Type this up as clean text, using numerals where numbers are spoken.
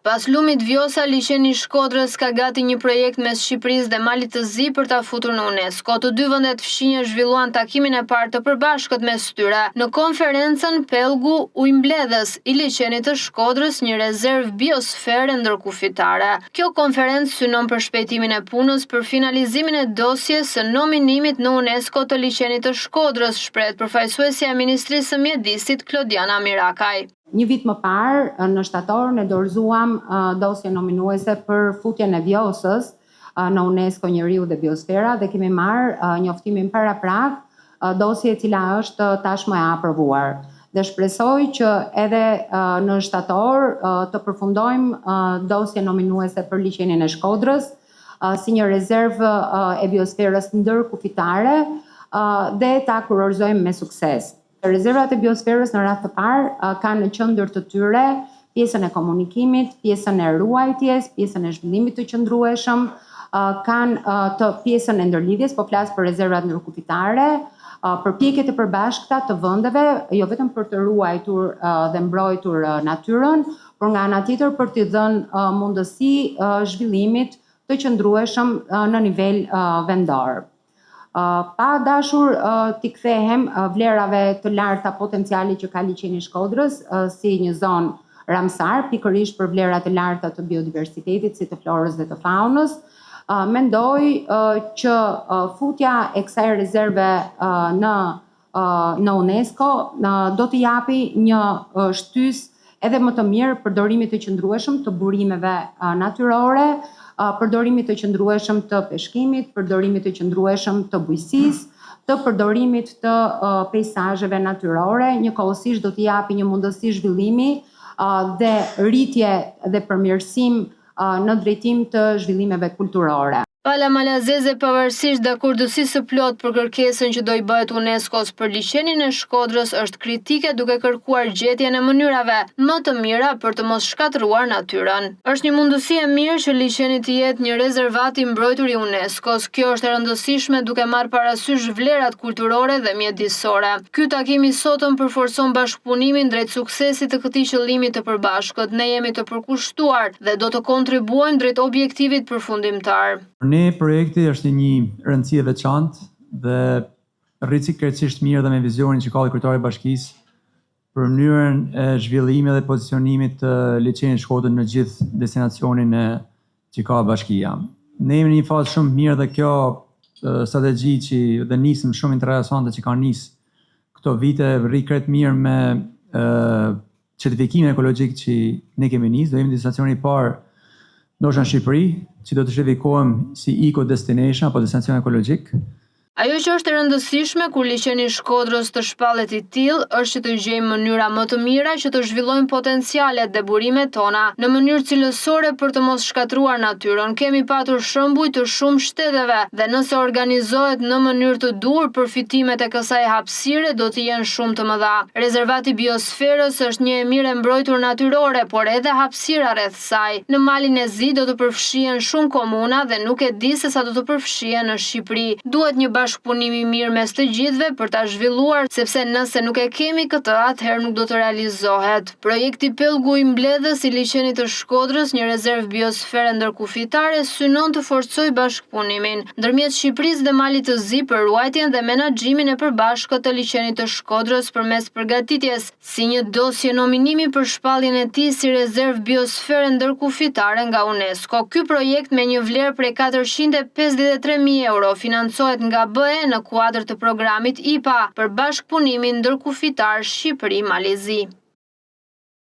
Pas lumit Vjosa, liçeni i Shkodrës ka gati një projekt mes Shqipërisë dhe Malit të Zi për ta futur në UNESCO. Të dy vendet fshinje zhvilluan takimin e parë të përbashkët mes tyre. Në konferencën Pellgu u mbledhës i liçenit të Shkodrës një rezervë biosfere ndërkufitare. Kjo konferencë synon për shpejtimin e punës për finalizimin e dosjes së nominimit në UNESCO të liçenit të Shkodrës, shprehet përfaqësuesja e Ministrisë së Mjedisit Klodiana Mirakaj. Një vit më parë, në shtator, ne dorëzuam dosje nominuese për futjen e Vjosës në UNESCO Njeriu dhe Biosfera dhe kemi marrë njoftimin paraprak, dosje e cila është tashmë e aprovuar. Dhe shpresoj që edhe në shtator të përfundojmë dosje nominuese për liçenin e Shkodrës si një rezervë e biosferës ndërkufitare dhe ta kurorëzojmë me sukses. Rezervat e biosferës në rast të parë kanë në qendër të tyre pjesën e komunikimit, pjesën e ruajtjes, pjesën e zhvillimit të qëndrueshëm, kanë të pjesën e ndërlidhjes, po flas për rezervat ndërkufitare, përpjekjet e përbashkëta të vendeve, jo vetëm për të ruajtur dhe mbrojtur natyrën, por nga ana tjetër për t'i dhënë mundësi zhvillimit të qëndrueshëm në nivel vendor. Pa dashur t'i kthehem vlerave të larta potenciali që ka liçeni i Shkodrës si një zonë Ramsar, pikërisht për vlerat e larta të biodiversitetit, si të florës dhe të faunës, mendoj që futja e kësaj rezerve në UNESCO do të japi një shtysë edhe më të mirë përdorimit të qëndrueshëm të burimeve natyrore, përdorimit të qëndrueshëm të peshkimit, përdorimit të qëndrueshëm të bujqësisë, të përdorimit të peizazheve natyrore, njëkohësisht do t'i japi një mundësi zhvillimi dhe rritje dhe përmirësim në drejtim të zhvillimeve kulturore. Pala Malazeze, pavarësisht dakordësisë së plotë për kërkesën që do i bëhet UNESCO-s për liçenin e Shkodrës, është kritike duke kërkuar gjetjen e mënyrave më të mira për të mos shkatëruar natyrën. Është një mundësi e mirë që liçeni të jetë një rezervat i mbrojtur i UNESCO-s. Kjo është e rëndësishme duke marrë parasysh vlerat kulturore dhe mjedisore. Ky takim i sotëm përforcon bashkëpunimin drejt suksesit të këtij qëllimi të përbashkët. Ne jemi të përkushtuar dhe do të kontribuojmë drejt objektivit përfundimtar. Ne projekti është një rëndësi e veçantë dhe rricikërcisht mirë dhe me vizionin që ka Kryetari i Bashkisë për mënyrën e zhvillimit dhe pozicionimit të liçenit Shkodrës në gjithë destinacionin që ka Bashkia. Ne jemi në një fazë shumë mirë dhe kjo strategji që dhe nisëm shumë interesante që ka nisë këto vite rri krejt mirë me certifikimin ekologjik që ne kemi nisë, do jemi destinacioni i parë ndoshta në Shqipëri, që do të certifikohem si eco destination apo destinacion ekologjik. Ajo që është e rëndësishme kur liçeni i Shkodrës të shpallet i tillë është që të gjejmë mënyra më të mira që të zhvillojmë potencialet dhe burimet tona në mënyrë cilësore për të mos shkatruar natyrën. Kemi patur shembuj të shumë shteteve dhe nëse organizohet në mënyrë të duhur, përfitimet e kësaj hapësire do të jenë shumë të mëdha. Rezervati biosferës është një e mirë e mbrojtur natyrore, por edhe hapësira rreth saj. Në Malin e Zi do të përfshihen shumë komuna dhe nuk e di se sa do të përfshihen në Shqipëri. Duhet një bashkëpunimi mirë mes të gjithëve për ta zhvilluar, sepse nëse nuk e kemi këtë, atëherë nuk do të realizohet. Projekti Pellgu i mbledhës i liçenit të Shkodrës, një rezervë biosfere ndërkufitare, synon të forcojë bashkëpunimin ndërmjet Shqipërisë dhe Malit të Zi për ruajtjen dhe menaxhimin e përbashkët të liçenit të Shkodrës përmes përgatitjes si një dosje nominimi për shpalljen e tij si rezervë biosfere ndërkufitare nga UNESCO. Ky projekt me një vlerë prej 453.000 euro financohet nga BE në kuadër të programit IPA për bashkëpunimin ndërkufitar Shqipëri-Mali Zi.